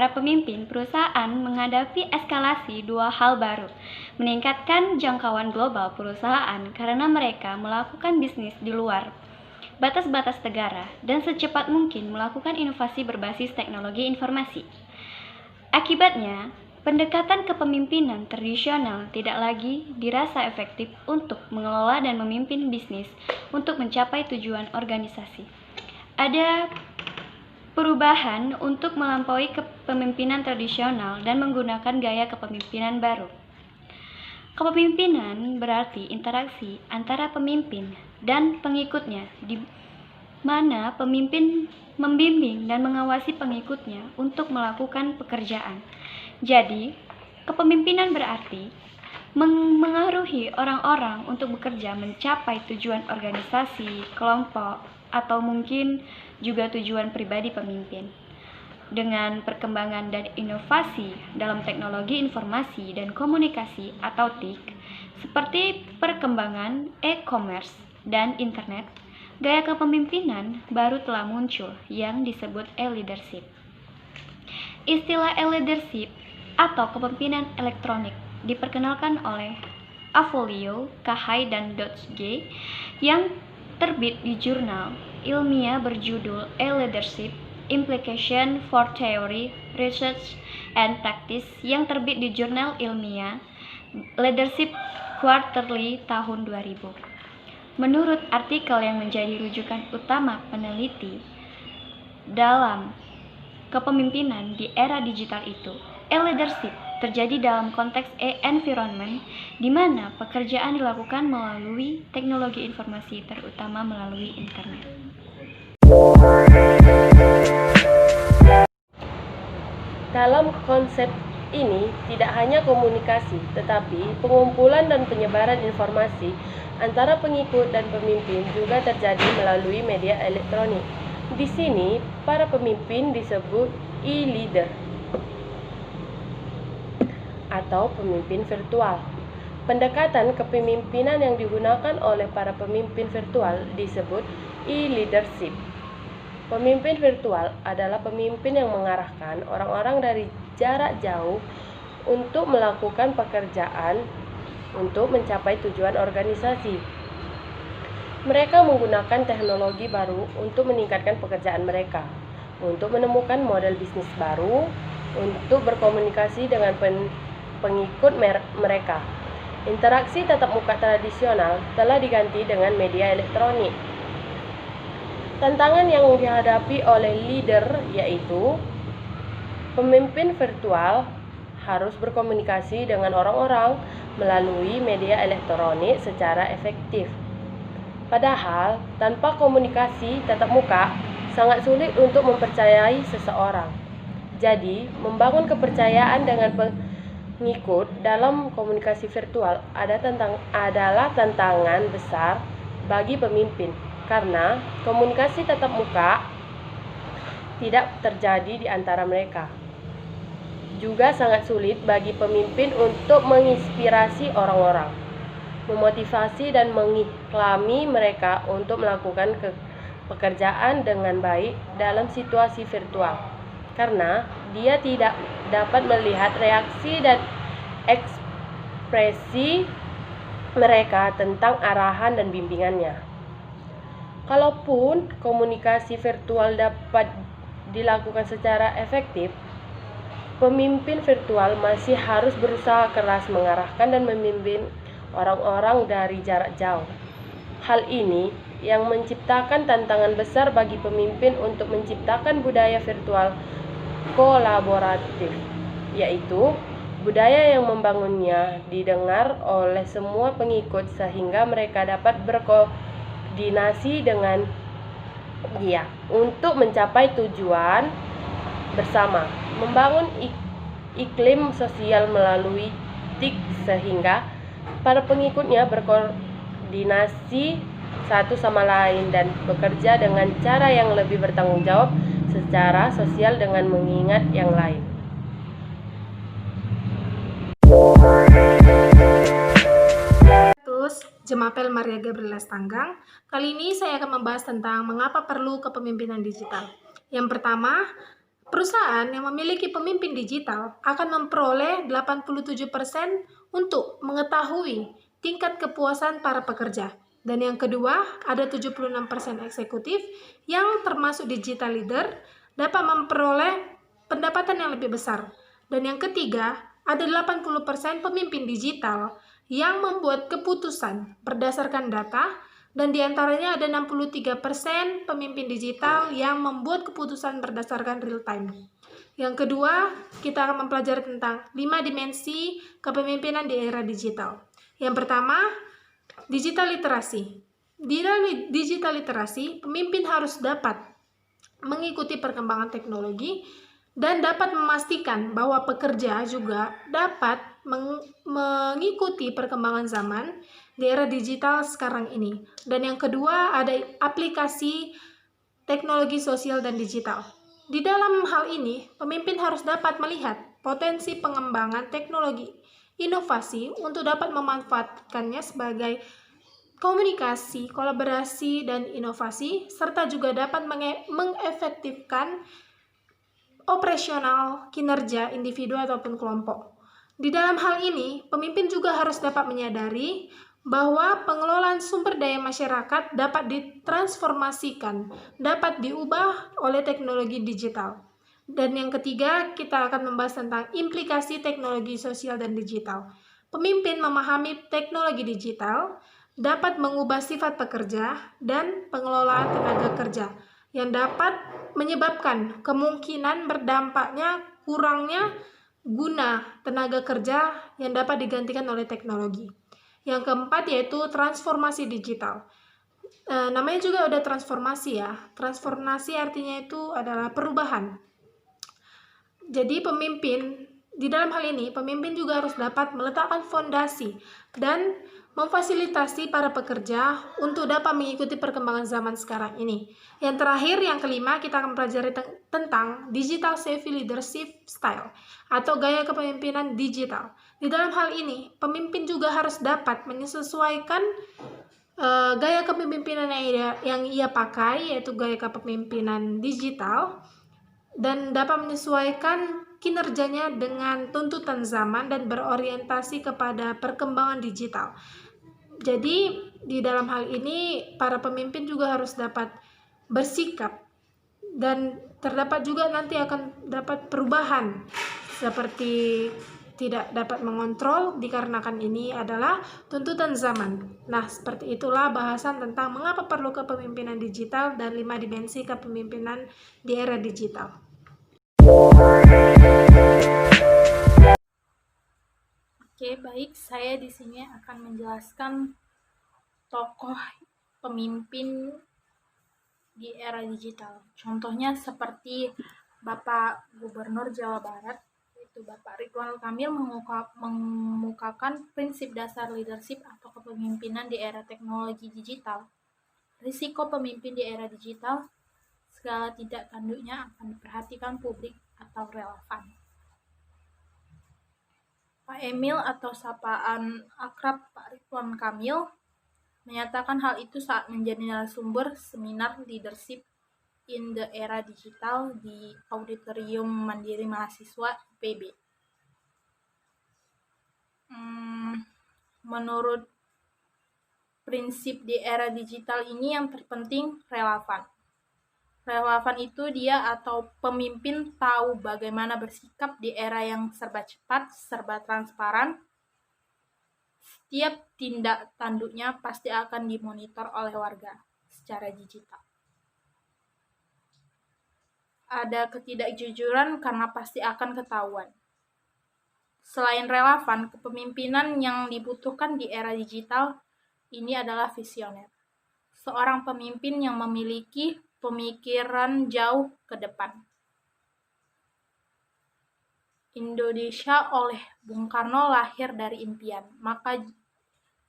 para pemimpin perusahaan menghadapi eskalasi dua hal baru, meningkatkan jangkauan global perusahaan karena mereka melakukan bisnis di luar batas-batas negara dan secepat mungkin melakukan inovasi berbasis teknologi informasi. Akibatnya, pendekatan kepemimpinan tradisional tidak lagi dirasa efektif untuk mengelola dan memimpin bisnis untuk mencapai tujuan organisasi. Ada perubahan untuk melampaui kepemimpinan tradisional dan menggunakan gaya kepemimpinan baru. Kepemimpinan berarti interaksi antara pemimpin dan pengikutnya, di mana pemimpin membimbing dan mengawasi pengikutnya untuk melakukan pekerjaan. Jadi, kepemimpinan berarti mengaruhi orang-orang untuk bekerja mencapai tujuan organisasi, kelompok, atau mungkin juga tujuan pribadi pemimpin. Dengan perkembangan dan inovasi dalam teknologi informasi dan komunikasi atau TIK, seperti perkembangan e-commerce dan internet, gaya kepemimpinan baru telah muncul yang disebut e-leadership. Istilah e-leadership atau kepemimpinan elektronik diperkenalkan oleh Avolio, Kahai, dan Dodge yang terbit di jurnal ilmiah berjudul E-Leadership: Implication for Theory, Research, and Practice yang terbit di jurnal ilmiah Leadership Quarterly tahun 2000. Menurut artikel yang menjadi rujukan utama peneliti dalam kepemimpinan di era digital itu, e-leadership terjadi dalam konteks e-environment di mana pekerjaan dilakukan melalui teknologi informasi, terutama melalui internet. Dalam konsep ini tidak hanya komunikasi, tetapi pengumpulan dan penyebaran informasi antara pengikut dan pemimpin juga terjadi melalui media elektronik. Di sini, para pemimpin disebut e-leader atau pemimpin virtual. Pendekatan kepemimpinan yang digunakan oleh para pemimpin virtual disebut e-leadership. Pemimpin virtual adalah pemimpin yang mengarahkan orang-orang dari jarak jauh untuk melakukan pekerjaan untuk mencapai tujuan organisasi. Mereka menggunakan teknologi baru untuk meningkatkan pekerjaan mereka, untuk menemukan model bisnis baru, untuk berkomunikasi dengan pengikut mereka. Interaksi tatap muka tradisional telah diganti dengan media elektronik. Tantangan yang dihadapi oleh leader yaitu pemimpin virtual harus berkomunikasi dengan orang-orang melalui media elektronik secara efektif. Padahal, tanpa komunikasi tatap muka, sangat sulit untuk mempercayai seseorang. Jadi, membangun kepercayaan dengan pengikut dalam komunikasi virtual adalah tantangan besar bagi pemimpin, karena komunikasi tatap muka tidak terjadi di antara mereka. Juga sangat sulit bagi pemimpin untuk menginspirasi orang-orang, memotivasi dan mengiklami mereka untuk melakukan pekerjaan dengan baik dalam situasi virtual, karena dia tidak dapat melihat reaksi dan ekspresi mereka tentang arahan dan bimbingannya. Kalaupun komunikasi virtual dapat dilakukan secara efektif, pemimpin virtual masih harus berusaha keras mengarahkan dan membimbing orang-orang dari jarak jauh. Hal ini yang menciptakan tantangan besar bagi pemimpin untuk menciptakan budaya virtual kolaboratif, yaitu budaya yang membangunnya didengar oleh semua pengikut sehingga mereka dapat berkoordinasi dengan dia untuk mencapai tujuan bersama. Membangun iklim sosial melalui TIK sehingga para pengikutnya berkoordinasi satu sama lain dan bekerja dengan cara yang lebih bertanggung jawab secara sosial dengan mengingat yang lain. Jemapel Maria Gabriela Stanggang. Kali ini saya akan membahas tentang mengapa perlu kepemimpinan digital. Yang pertama, Perusahaan yang memiliki pemimpin digital akan memperoleh 87% untuk mengetahui tingkat kepuasan para pekerja. Dan yang kedua, ada 76% eksekutif yang termasuk digital leader dapat memperoleh pendapatan yang lebih besar. Dan yang ketiga, ada 80% pemimpin digital yang membuat keputusan berdasarkan data, dan diantaranya ada 63% pemimpin digital yang membuat keputusan berdasarkan real time. Yang kedua, kita akan mempelajari tentang 5 dimensi kepemimpinan di era digital. Yang pertama, digital literasi. Di dalam digital literasi, pemimpin harus dapat mengikuti perkembangan teknologi dan dapat memastikan bahwa pekerja juga dapat mengikuti perkembangan zaman di era digital sekarang ini. Dan yang kedua, ada aplikasi teknologi sosial dan digital. Di dalam hal ini, pemimpin harus dapat melihat potensi pengembangan teknologi inovasi untuk dapat memanfaatkannya sebagai komunikasi, kolaborasi, dan inovasi, serta juga dapat mengefektifkan operasional kinerja individu ataupun kelompok. Di dalam hal ini, pemimpin juga harus dapat menyadari bahwa pengelolaan sumber daya masyarakat dapat ditransformasikan, dapat diubah oleh teknologi digital. Dan yang ketiga, kita akan membahas tentang implikasi teknologi sosial dan digital. Pemimpin memahami teknologi digital dapat mengubah sifat pekerja dan pengelolaan tenaga kerja yang dapat menyebabkan kemungkinan berdampaknya kurangnya guna tenaga kerja yang dapat digantikan oleh teknologi. Yang keempat yaitu transformasi digital. Namanya juga udah transformasi ya. Transformasi artinya itu adalah perubahan. Jadi di dalam hal ini, pemimpin juga harus dapat meletakkan fondasi dan memfasilitasi para pekerja untuk dapat mengikuti perkembangan zaman sekarang ini. Yang terakhir, yang kelima, kita akan pelajari tentang digital savvy leadership style atau gaya kepemimpinan digital. Di dalam hal ini, pemimpin juga harus dapat menyesuaikan gaya kepemimpinan yang ia pakai, yaitu gaya kepemimpinan digital, dan dapat menyesuaikan kinerjanya dengan tuntutan zaman dan berorientasi kepada perkembangan digital. Jadi, di dalam hal ini, para pemimpin juga harus dapat bersikap dan terdapat juga nanti akan dapat perubahan seperti tidak dapat mengontrol dikarenakan ini adalah tuntutan zaman. Nah, seperti itulah bahasan tentang mengapa perlu kepemimpinan digital dan 5 dimensi kepemimpinan di era digital. Oke, baik. Saya di sini akan menjelaskan tokoh pemimpin di era digital. Contohnya seperti Bapak Gubernur Jawa Barat, yaitu Bapak Ridwan Kamil, mengemukakan prinsip dasar leadership atau kepemimpinan di era teknologi digital. Risiko pemimpin di era digital, segala tidak tanduknya akan diperhatikan publik atau relevan. Pak Emil atau sapaan akrab Pak Ridwan Kamil menyatakan hal itu saat menjadi narasumber seminar Leadership in the Era Digital di Auditorium Mandiri Mahasiswa IPB. Menurut prinsip di era digital ini yang terpenting relevan. Relevan itu dia atau pemimpin tahu bagaimana bersikap di era yang serba cepat, serba transparan. Setiap tindak tanduknya pasti akan dimonitor oleh warga secara digital. Ada ketidakjujuran karena pasti akan ketahuan. Selain relevan, kepemimpinan yang dibutuhkan di era digital ini adalah visioner. Seorang pemimpin yang memiliki pemikiran jauh ke depan. Indonesia oleh Bung Karno lahir dari impian, maka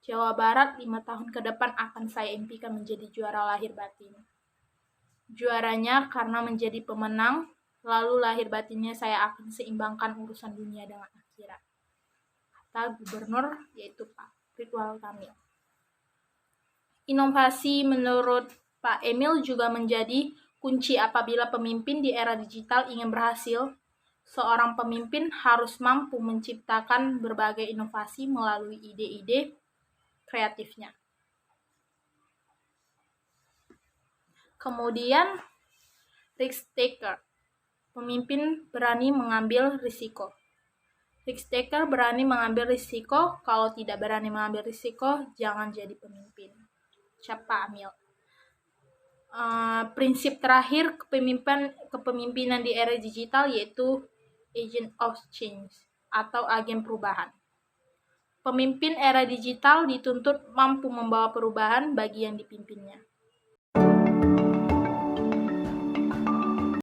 Jawa Barat 5 tahun ke depan akan saya impikan menjadi juara lahir batin. Juaranya karena menjadi pemenang, lalu lahir batinnya saya akan seimbangkan urusan dunia dengan akhirat. Kata Gubernur yaitu Pak Ridwan Kamil. Inovasi menurut Pak Emil juga menjadi kunci apabila pemimpin di era digital ingin berhasil, seorang pemimpin harus mampu menciptakan berbagai inovasi melalui ide-ide kreatifnya. Kemudian, risk taker. Pemimpin berani mengambil risiko. Risk taker berani mengambil risiko. Kalau tidak berani mengambil risiko, jangan jadi pemimpin. Siapa Amil? Prinsip terakhir kepemimpinan di era digital yaitu agent of change atau agen perubahan. Pemimpin era digital dituntut mampu membawa perubahan bagi yang dipimpinnya.